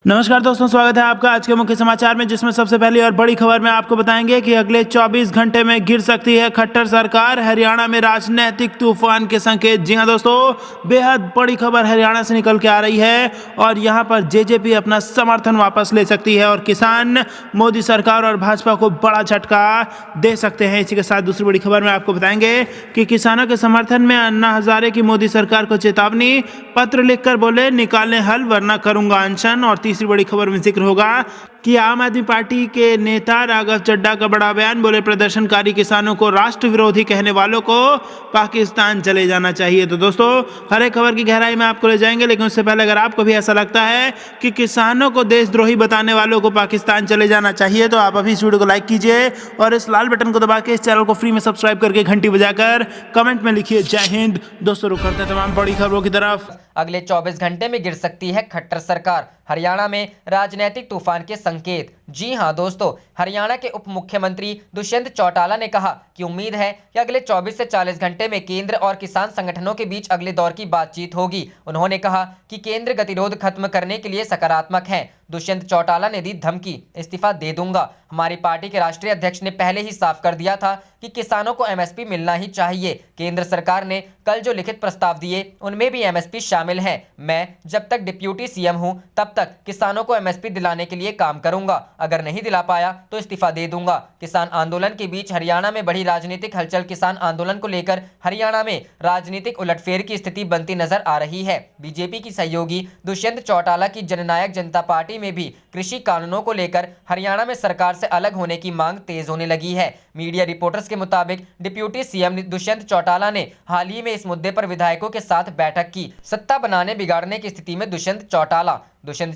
नमस्कार दोस्तों, स्वागत है आपका आज के मुख्य समाचार में, जिसमें सबसे पहली और बड़ी खबर में आपको बताएंगे कि अगले 24 घंटे में गिर सकती है खट्टर सरकार। हरियाणा में राजनीतिक तूफान के संकेत। जी हां दोस्तों, बेहद बड़ी खबर हरियाणा से निकल के आ रही है और यहां पर जेजेपी अपना समर्थन वापस ले सकती है और किसान मोदी सरकार और भाजपा को बड़ा झटका दे सकते हैं। इसी के साथ दूसरी बड़ी खबर में आपको बताएंगे कि किसानों के समर्थन में अन्ना हजारे की मोदी सरकार को चेतावनी, पत्र लिखकर बोले निकालें हल वरना करूंगा अनशन। और तीसरी बड़ी खबर में जिक्र होगा कि आम आदमी पार्टी के नेता राघव चड्ढा का बड़ा बयान, बोले प्रदर्शनकारी किसानों को राष्ट्र विरोधी कहने वालों को पाकिस्तान चले जाना चाहिए। तो दोस्तों, हर एक खबर की गहराई में आपको ले जाएंगे, लेकिन उससे पहले अगर आपको भी ऐसा लगता है कि किसानों को देशद्रोही बताने वालों को पाकिस्तान चले जाना चाहिए तो आप अभी इस वीडियो को लाइक कीजिए और इस लाल बटन को दबा के इस चैनल को फ्री में सब्सक्राइब करके घंटी बजाकर कमेंट में लिखिए जय हिंद। दोस्तों, रुक करते हैं तमाम बड़ी खबरों की तरफ। अगले 24 घंटे में गिर सकती है खट्टर सरकार। हरियाणा में राजनीतिक तूफान के संकेत। जी हां दोस्तों, हरियाणा के उप मुख्यमंत्री दुष्यंत चौटाला ने कहा कि उम्मीद है कि अगले 24 से 40 घंटे में केंद्र और किसान संगठनों के बीच अगले दौर की बातचीत होगी। उन्होंने कहा कि केंद्र गतिरोध खत्म करने के लिए सकारात्मक है। दुष्यंत चौटाला ने दी धमकी, इस्तीफा दे दूंगा। हमारी पार्टी के राष्ट्रीय अध्यक्ष ने पहले ही साफ कर दिया था कि किसानों को एमएसपी मिलना ही चाहिए। केंद्र सरकार ने कल जो लिखित प्रस्ताव दिए उनमें भी एमएसपी शामिल है। मैं जब तक डिप्यूटी सीएम हूं तब तक किसानों को एमएसपी दिलाने के लिए काम करूंगा। अगर नहीं दिला पाया तो इस्तीफा दे दूंगा। किसान आंदोलन के बीच हरियाणा में बढ़ी राजनीतिक हलचल। किसान आंदोलन को लेकर हरियाणा में राजनीतिक उलटफेर की स्थिति बनती नजर आ रही है। बीजेपी की सहयोगी दुष्यंत चौटाला की जननायक जनता पार्टी में भी कृषि कानूनों को लेकर हरियाणा में सरकार से अलग होने की मांग तेज होने लगी है। मीडिया रिपोर्टर्स के मुताबिक डिप्यूटी सीएम दुष्यंत चौटाला ने हाल ही में इस मुद्दे पर विधायकों के साथ बैठक की। सत्ता बनाने बिगाड़ने की स्थिति में दुष्यंत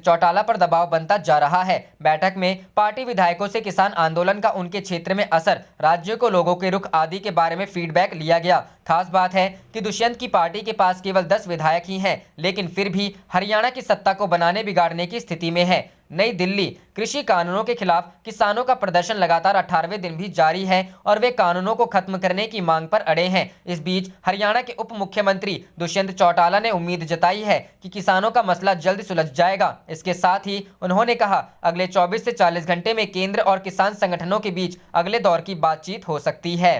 चौटाला पर दबाव बनता जा रहा है। बैठक में पार्टी विधायकों से किसान आंदोलन का उनके क्षेत्र में असर, राज्यों को लोगों के रुख आदि के बारे में फीडबैक लिया गया। खास बात है कि दुष्यंत की पार्टी के पास केवल 10 विधायक ही हैं, लेकिन फिर भी हरियाणा की सत्ता को बनाने बिगाड़ने की स्थिति में है। नई दिल्ली, कृषि कानूनों के खिलाफ किसानों का प्रदर्शन लगातार 18वें दिन भी जारी है और वे कानूनों को खत्म करने की मांग पर अड़े हैं। इस बीच हरियाणा के उप मुख्यमंत्री दुष्यंत चौटाला ने उम्मीद जताई है कि किसानों का मसला जल्द सुलझ जाएगा। इसके साथ ही उन्होंने कहा अगले 24 से 40 घंटे में केंद्र और किसान संगठनों के बीच अगले दौर की बातचीत हो सकती है।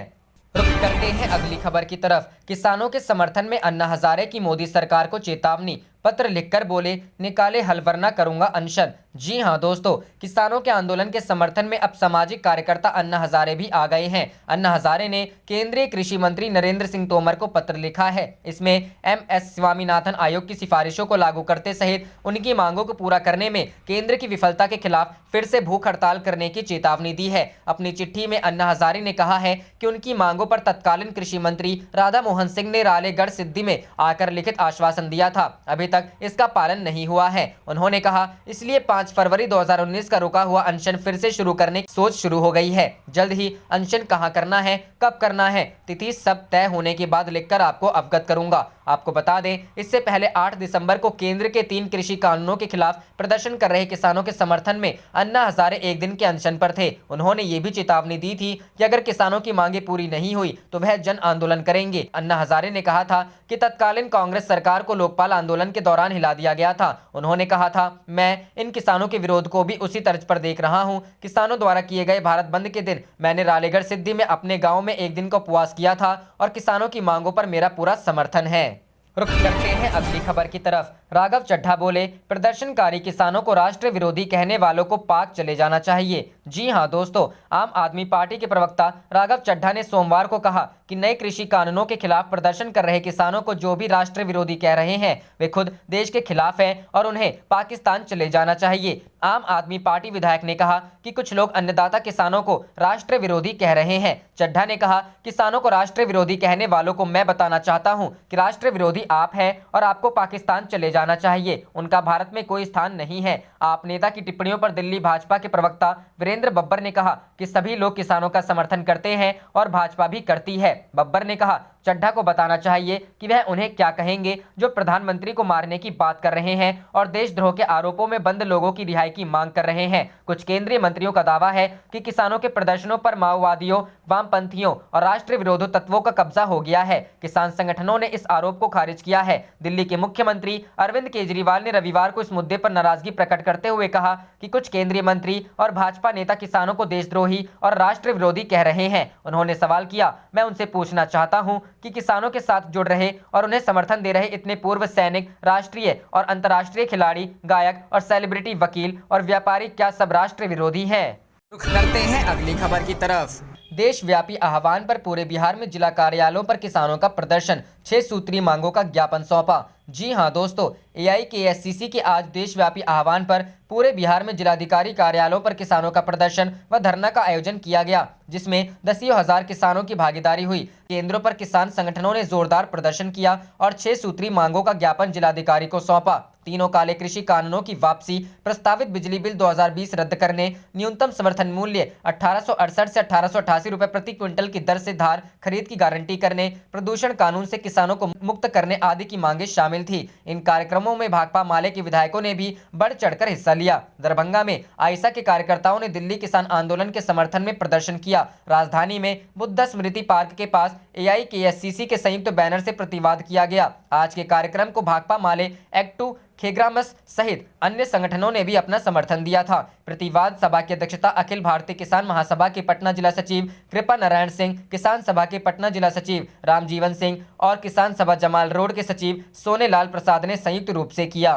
रुख करते हैं अगली खबर की तरफ। किसानों के समर्थन में अन्ना हजारे की मोदी सरकार को चेतावनी, पत्र लिखकर बोले निकाले हल वरना करूंगा अनशन। जी हां दोस्तों, किसानों के आंदोलन के समर्थन में अब सामाजिक कार्यकर्ता अन्ना हजारे भी आ गए हैं। अन्ना हजारे ने केंद्रीय कृषि मंत्री नरेंद्र सिंह तोमर को पत्र लिखा है। इसमें एमएस स्वामीनाथन आयोग की सिफारिशों को लागू करते सहित उनकी मांगों को पूरा करने में केंद्र की विफलता के खिलाफ फिर से भूख हड़ताल करने की चेतावनी दी है। अपनी चिट्ठी में अन्ना हजारे ने कहा है कि उनकी मांगों पर तत्कालीन कृषि मंत्री राधा मोहन सिंह ने रालेगढ़ सिद्धि में आकर लिखित आश्वासन दिया था। अभी तक इसका पालन नहीं हुआ है। उन्होंने कहा इसलिए 5 फरवरी 2019 का रुका हुआ अनशन फिर से शुरू करने की सोच शुरू हो गई है। जल्द ही अनशन कहां करना है, कब करना है, तिथि सब तय होने के बाद लिखकर आपको अवगत करूंगा। आपको बता दें, इससे पहले 8 दिसंबर को केंद्र के 3 कृषि कानूनों के खिलाफ प्रदर्शन कर रहे किसानों के समर्थन में अन्ना हजारे एक दिन के अनशन पर थे। उन्होंने ये भी चेतावनी दी थी कि अगर किसानों की मांगे पूरी नहीं हुई तो वह जन आंदोलन करेंगे। अन्ना हजारे ने कहा था कि तत्कालीन कांग्रेस सरकार को लोकपाल आंदोलन के दौरान हिला दिया गया था। उन्होंने कहा था मैं इन किसानों के विरोध को भी उसी तर्ज पर देख रहा हूं। किसानों द्वारा किए गए भारत बंद के दिन मैंने रालेगढ़ सिद्धि में अपने गांव में एक दिन का उपवास किया था और किसानों की मांगों पर मेरा पूरा समर्थन है। रुख करते हैं अगली खबर की तरफ। राघव चड्ढा बोले प्रदर्शनकारी किसानों को राष्ट्र विरोधी कहने वालों को पाक चले जाना चाहिए। जी हां दोस्तों, आम आदमी पार्टी के प्रवक्ता राघव चड्ढा ने सोमवार को कहा कि नए कृषि कानूनों के खिलाफ प्रदर्शन कर रहे किसानों को जो भी राष्ट्र विरोधी कह रहे हैं वे खुद देश के खिलाफ हैं और उन्हें पाकिस्तान चले जाना चाहिए। आम आदमी पार्टी विधायक ने कहा कि कुछ लोग अन्नदाता किसानों को राष्ट्र विरोधी कह रहे हैं। चड्ढा ने कहा किसानों को राष्ट्र विरोधी कहने वालों को मैं बताना चाहता हूं कि राष्ट्र विरोधी आप हैं और आपको पाकिस्तान चले जाना चाहिए। उनका भारत में कोई स्थान नहीं है। आप नेता की टिप्पणियों पर दिल्ली भाजपा के प्रवक्ता वीरेंद्र बब्बर ने कहा कि सभी लोग किसानों का समर्थन करते हैं और भाजपा भी करती है। बब्बर ने कहा चड्ढा को बताना चाहिए कि वह उन्हें क्या कहेंगे जो प्रधानमंत्री को मारने की बात कर रहे हैं और देशद्रोह के आरोपों में बंद लोगों की रिहाई की मांग कर रहे हैं। कुछ केंद्रीय मंत्रियों का दावा है कि किसानों के प्रदर्शनों पर माओवादियों, वामपंथियों और राष्ट्र विरोधी तत्वों का कब्जा हो गया है। किसान संगठनों ने इस आरोप को खारिज किया है। दिल्ली के मुख्यमंत्री अरविंद केजरीवाल ने रविवार को इस मुद्दे पर नाराजगी प्रकट करते हुए कहा कि कुछ केंद्रीय मंत्री और भाजपा नेता किसानों को देशद्रोही और राष्ट्र विरोधी कह रहे हैं। उन्होंने सवाल किया, मैं उनसे पूछना चाहता हूं कि किसानों के साथ जुड़ रहे और उन्हें समर्थन दे रहे इतने पूर्व सैनिक, राष्ट्रीय और अंतर्राष्ट्रीय खिलाड़ी, गायक और सेलिब्रिटी, वकील और व्यापारी क्या सब राष्ट्र विरोधी हैं? रुख करते हैं अगली खबर की तरफ। देशव्यापी आह्वान पर पूरे बिहार में जिला कार्यालयों पर किसानों का प्रदर्शन, 6 सूत्रीय मांगों का ज्ञापन सौंपा। जी हां दोस्तों, AIKSCC के आज देशव्यापी आह्वान पर पूरे बिहार में जिलाधिकारी कार्यालयों पर किसानों का प्रदर्शन व धरना का आयोजन किया गया, जिसमें दसियों हजार किसानों की भागीदारी हुई। केंद्रों पर किसान संगठनों ने जोरदार प्रदर्शन किया और 6 सूत्रीय मांगों का ज्ञापन जिलाधिकारी को सौंपा। तीनों काले कृषि कानूनों की वापसी, प्रस्तावित बिजली बिल 2020 रद्द करने, न्यूनतम समर्थन मूल्य 1868 से 1888 रुपए प्रति क्विंटल की दर से धान खरीद की गारंटी करने, प्रदूषण कानून से किसानों को मुक्त करने आदि की मांगें शामिल थी। इन कार्यक्रमों में भाकपा माले के विधायकों ने भी बढ़ चढ़कर हिस्सा लिया। दरभंगा में आइसा के कार्यकर्ताओं ने दिल्ली किसान आंदोलन के समर्थन में प्रदर्शन किया। राजधानी में बुद्ध स्मृति पार्क के पास AIKSCC के संयुक्त बैनर से प्रतिवाद किया गया। आज के कार्यक्रम को भाकपा माले, एक्टू, खेग्रामस सहित अन्य संगठनों ने भी अपना समर्थन दिया था। प्रतिवाद सभा की अध्यक्षता अखिल भारतीय किसान महासभा के पटना जिला सचिव कृपा नारायण सिंह, किसान सभा के पटना जिला सचिव रामजीवन सिंह और किसान सभा जमाल रोड के सचिव सोनेलाल प्रसाद ने संयुक्त रूप से किया।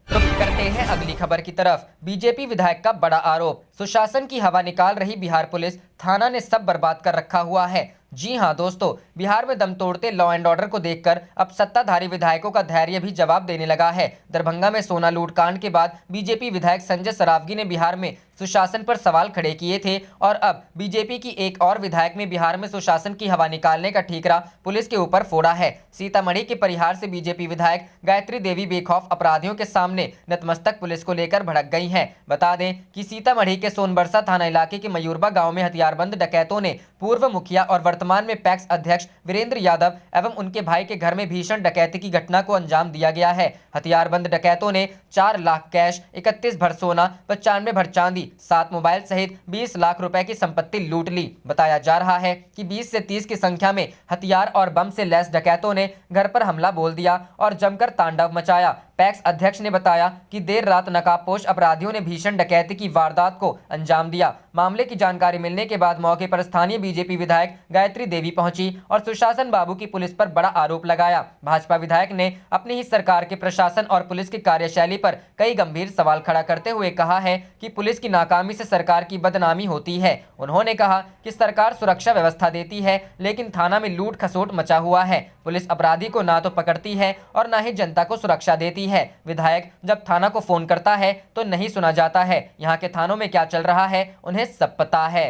रुख करते हैं अगली खबर की तरफ। बीजेपी विधायक का बड़ा आरोप, सुशासन की हवा निकाल रही बिहार पुलिस, थाना ने सब बर्बाद कर रखा हुआ है। जी हां दोस्तों, बिहार में दम तोड़ते लॉ एंड ऑर्डर को देखकर अब सत्ताधारी विधायकों का धैर्य भी जवाब देने लगा है। दरभंगा में सोना लूट कांड के बाद बीजेपी विधायक संजय सरावगी ने बिहार में सुशासन पर सवाल खड़े किए थे और अब बीजेपी की एक और विधायक ने बिहार में सुशासन की हवा निकालने का ठीकरा पुलिस के ऊपर फोड़ा है। सीतामढ़ी के परिहार से बीजेपी विधायक गायत्री देवी बेखौफ अपराधियों के सामने नतमस्तक पुलिस को लेकर भड़क गई हैं। बता दें कि सीतामढ़ी के सोनबरसा थाना इलाके के मयूरबा गांव में हथियारबंद डकैतों ने पूर्व मुखिया और वर्तमान में पैक्स अध्यक्ष वीरेंद्र यादव एवं उनके भाई के घर में भीषण डकैती की घटना को अंजाम दिया गया है। हथियारबंद डकैतों ने 4 लाख कैश, 31 भर सोना, 95 भर चांदी, 7 मोबाइल सहित 20 लाख रुपए की संपत्ति लूट ली। बताया जा रहा है कि 20 से 30 की संख्या में हथियार और बम से लैस डकैतों ने घर पर हमला बोल दिया और जमकर तांडव मचाया। पैक्स अध्यक्ष ने बताया कि देर रात नकाबपोश अपराधियों ने भीषण डकैती की वारदात को अंजाम दिया। मामले की जानकारी मिलने के बाद मौके पर स्थानीय बीजेपी विधायक गायत्री देवी पहुंची और सुशासन बाबू की पुलिस पर बड़ा आरोप लगाया। भाजपा विधायक ने अपनी ही सरकार के प्रशासन और पुलिस की कार्यशैली पर कई गंभीर सवाल खड़ा करते हुए कहा है कि पुलिस की नाकामी से सरकार की बदनामी होती है। उन्होंने कहा कि सरकार सुरक्षा व्यवस्था देती है, लेकिन थाना में लूट खसोट मचा हुआ है। पुलिस अपराधी को ना तो पकड़ती है और ना ही जनता को सुरक्षा देती है। विधायक जब थाना को फोन करता है तो नहीं सुना जाता है। यहाँ के थानों में क्या चल रहा है उन्हें सब पता है।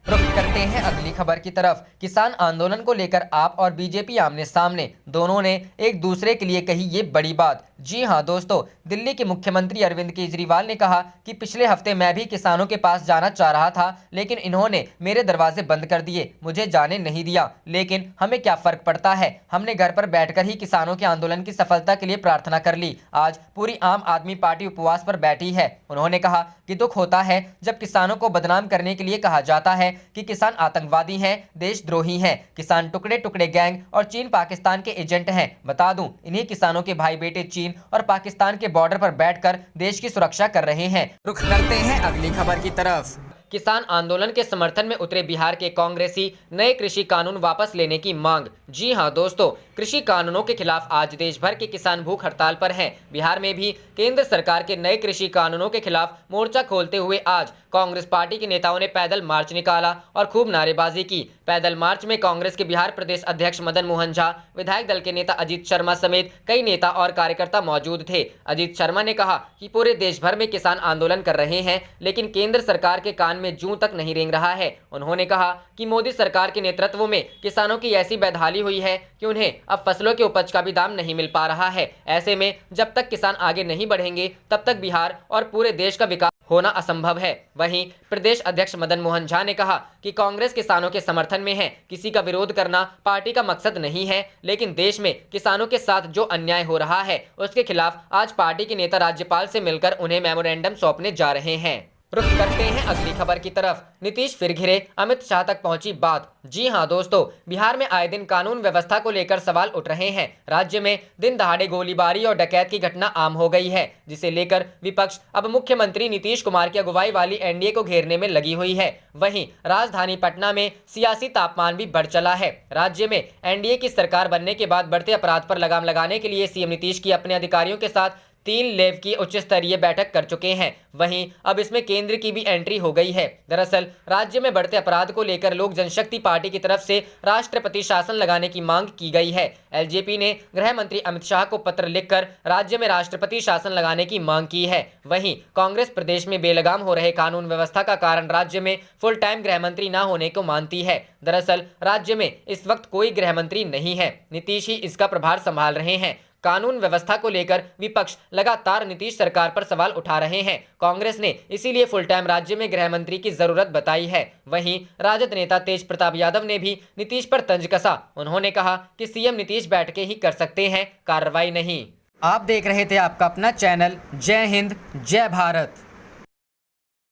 रुख करते हैं अगली खबर की तरफ। किसान आंदोलन को लेकर आप और बीजेपी आमने सामने, दोनों ने एक दूसरे के लिए कही ये बड़ी बात। जी हां दोस्तों, दिल्ली के मुख्यमंत्री अरविंद केजरीवाल ने कहा कि पिछले हफ्ते मैं भी किसानों के पास जाना चाह रहा था, लेकिन इन्होंने मेरे दरवाजे बंद कर दिए, मुझे जाने नहीं दिया। लेकिन हमें क्या फर्क पड़ता है, हमने घर पर बैठकर ही किसानों के आंदोलन की सफलता के लिए प्रार्थना कर ली। आज पूरी आम आदमी पार्टी उपवास पर बैठी है। उन्होंने कहा कि दुख होता है जब किसानों को बदनाम करने के लिए कहा जाता है कि किसान आतंकवादी हैं, देशद्रोही हैं, किसान टुकड़े टुकड़े गैंग और चीन पाकिस्तान के एजेंट हैं। बता दूं, इन्हीं किसानों के भाई बेटे चीन और पाकिस्तान के बॉर्डर पर बैठकर देश की सुरक्षा कर रहे हैं। रुख करते हैं अगली खबर की तरफ। किसान आंदोलन के समर्थन में उतरे बिहार के कांग्रेसी, नए कृषि कानून वापस लेने की मांग। जी हां दोस्तों, कृषि कानूनों के खिलाफ आज देश भर के किसान भूख हड़ताल पर हैं। बिहार में भी केंद्र सरकार के नए कृषि कानूनों के खिलाफ मोर्चा खोलते हुए आज कांग्रेस पार्टी के नेताओं ने पैदल मार्च निकाला और खूब नारेबाजी की। पैदल मार्च में कांग्रेस के बिहार प्रदेश अध्यक्ष मदन मोहन झा, विधायक दल के नेता अजीत शर्मा समेत कई नेता और कार्यकर्ता मौजूद थे। अजीत शर्मा ने कहा कि पूरे देश भर में किसान आंदोलन कर रहे हैं, लेकिन केंद्र सरकार के कान में जूं तक नहीं रेंग रहा है। उन्होंने कहा कि मोदी सरकार के नेतृत्व में किसानों की ऐसी बेदहाली हुई है कि उन्हें अब फसलों के उपज का भी दाम नहीं मिल पा रहा है। ऐसे में जब तक किसान आगे नहीं बढ़ेंगे तब तक बिहार और पूरे देश का विकास होना असंभव है। वहीं प्रदेश अध्यक्ष मदन मोहन झा ने कहा कि कांग्रेस किसानों के समर्थन में है, किसी का विरोध करना पार्टी का मकसद नहीं है, लेकिन देश में किसानों के साथ जो अन्याय हो रहा है उसके खिलाफ आज पार्टी के नेता राज्यपाल से मिलकर उन्हें मेमोरेंडम सौंपने जा रहे हैं। रुख करते हैं अगली खबर की तरफ। नीतीश फिर घिरे, अमित शाह तक पहुंची बात। जी हां दोस्तों, बिहार में आए दिन कानून व्यवस्था को लेकर सवाल उठ रहे हैं। राज्य में दिन दहाड़े गोलीबारी और डकैत की घटना आम हो गई है, जिसे लेकर विपक्ष अब मुख्यमंत्री नीतीश कुमार की अगुवाई वाली एनडीए को घेरने में लगी हुई है। वहीं राजधानी पटना में सियासी तापमान भी बढ़ चला है। राज्य में एनडीए की सरकार बनने के बाद बढ़ते अपराध पर लगाम लगाने के लिए सीएम नीतीश की अपने अधिकारियों के साथ 3 लेव की उच्च स्तरीय बैठक कर चुके हैं। वहीं अब इसमें केंद्र की भी एंट्री हो गई है। दरअसल राज्य में बढ़ते अपराध को लेकर लोक जनशक्ति पार्टी की तरफ से राष्ट्रपति शासन लगाने की मांग की गई है। एलजेपी ने गृह मंत्री अमित शाह को पत्र लिखकर राज्य में राष्ट्रपति शासन लगाने की मांग की है। वहीं कांग्रेस प्रदेश में बेलगाम हो रहे कानून व्यवस्था का कारण राज्य में फुल टाइम गृह मंत्री न होने को मानती है। दरअसल राज्य में इस वक्त कोई गृह मंत्री नहीं है, नीतीश ही इसका प्रभार संभाल रहे हैं। कानून व्यवस्था को लेकर विपक्ष लगातार नीतीश सरकार पर सवाल उठा रहे हैं। कांग्रेस ने इसीलिए फुल टाइम राज्य में गृह मंत्री की जरूरत बताई है। वहीं राजद नेता तेज प्रताप यादव ने भी नीतीश पर तंज कसा। उन्होंने कहा कि सीएम नीतीश बैठ के ही कर सकते हैं, कार्रवाई नहीं। आप देख रहे थे आपका अपना चैनल जय हिंद जय भारत।